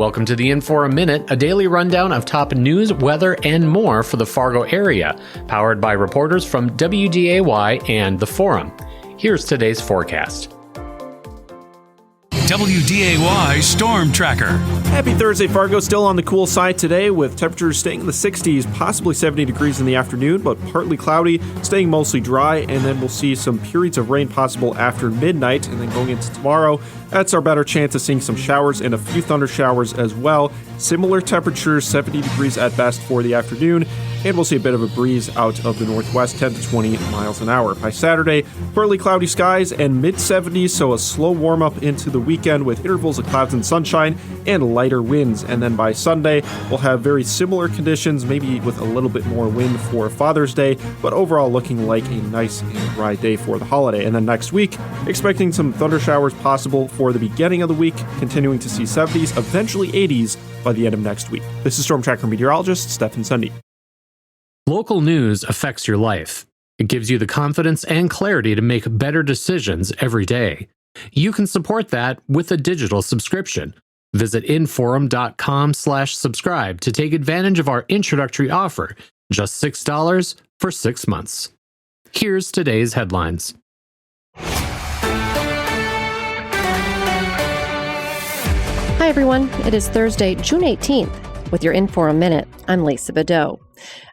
Welcome to the InForum Minute, a daily rundown of top news, weather, and more for the Fargo area, powered by reporters from WDAY and The Forum. Here's today's forecast. WDAY Storm Tracker. Happy Thursday, Fargo. Still on the cool side today with temperatures staying in the 60s, possibly 70 degrees in the afternoon, but partly cloudy, staying mostly dry, and then we'll see some periods of rain possible after midnight, and then going into tomorrow, that's our better chance of seeing some showers and a few thunder showers as well. Similar temperatures, 70 degrees at best for the afternoon, and we'll see a bit of a breeze out of the northwest, 10 to 20 miles an hour. By Saturday, partly cloudy skies and mid-70s, so a slow warm-up into the weekend with intervals of clouds and sunshine and lighter winds. And then by Sunday, we'll have very similar conditions, maybe with a little bit more wind for Father's Day, but overall looking like a nice and dry day for the holiday. And then next week, expecting some thunder showers possible for the beginning of the week, continuing to see 70s, eventually 80s by the end of next week. This is Storm Tracker meteorologist Stefan Sundy. Local news affects your life. It gives you the confidence and clarity to make better decisions every day. You can support that with a digital subscription. Visit inforum.com/subscribe to take advantage of our introductory offer, just $6 for 6 months. Here's today's headlines. Hi, everyone. It is Thursday, June 18th. With your InForum Minute, I'm Lisa Badeau.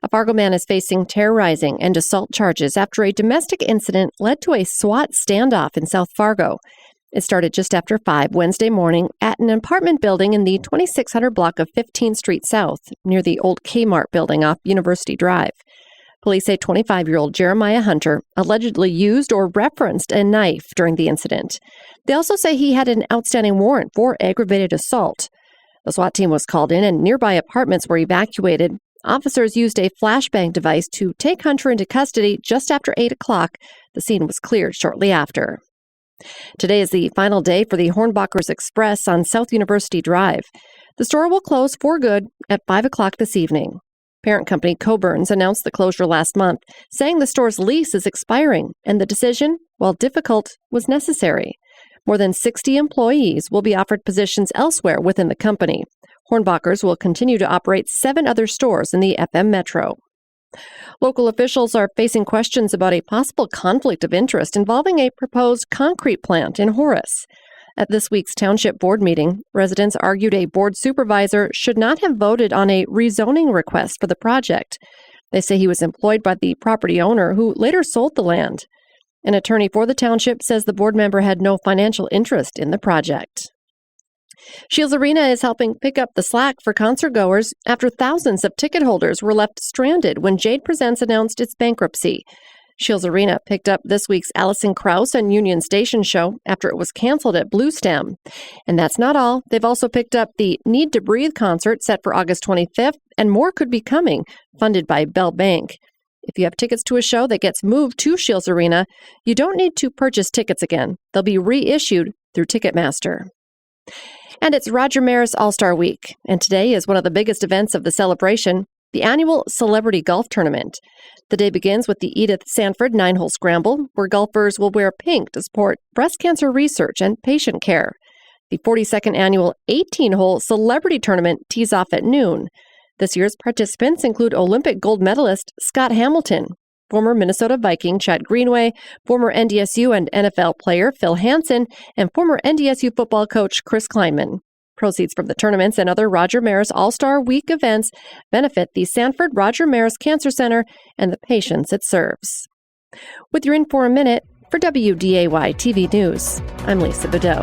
A Fargo man is facing terrorizing and assault charges after a domestic incident led to a SWAT standoff in South Fargo. It started just after 5 Wednesday morning at an apartment building in the 2600 block of 15th Street South, near the old Kmart building off University Drive. Police say 25-year-old Jeremiah Hunter allegedly used or referenced a knife during the incident. They also say he had an outstanding warrant for aggravated assault. The SWAT team was called in and nearby apartments were evacuated. Officers used a flashbang device to take Hunter into custody just after 8 o'clock. The scene was cleared shortly after. Today is the final day for the Hornbachers Express on South University Drive. The store will close for good at 5 o'clock this evening. Parent company Coburn's announced the closure last month, saying the store's lease is expiring, and the decision, while difficult, was necessary. More than 60 employees will be offered positions elsewhere within the company. Hornbachers will continue to operate 7 other stores in the FM Metro. Local officials are facing questions about a possible conflict of interest involving a proposed concrete plant in Horace. At this week's Township Board meeting, residents argued a board supervisor should not have voted on a rezoning request for the project. They say he was employed by the property owner, who later sold the land. An attorney for the township says the board member had no financial interest in the project. Shields Arena is helping pick up the slack for concert goers after thousands of ticket holders were left stranded when Jade Presents announced its bankruptcy. Shields Arena picked up this week's Allison Krauss and Union Station show after it was canceled at Blue Stem. And that's not all. They've also picked up the Need to Breathe concert set for August 25th, and more could be coming, funded by Bell Bank. If you have tickets to a show that gets moved to Shields Arena, you don't need to purchase tickets again. They'll be reissued through Ticketmaster. And it's Roger Maris All-Star Week, and today is one of the biggest events of the celebration, the annual Celebrity Golf Tournament. The day begins with the Edith Sanford 9-hole scramble, where golfers will wear pink to support breast cancer research and patient care. The 42nd annual 18-hole Celebrity Tournament tees off at noon. This year's participants include Olympic gold medalist Scott Hamilton, former Minnesota Viking Chad Greenway, former NDSU and NFL player Phil Hansen, and former NDSU football coach Chris Kleinman. Proceeds from the tournaments and other Roger Maris All-Star Week events benefit the Sanford Roger Maris Cancer Center and the patients it serves. With your InForum Minute, for WDAY TV News, I'm Lisa Badeau.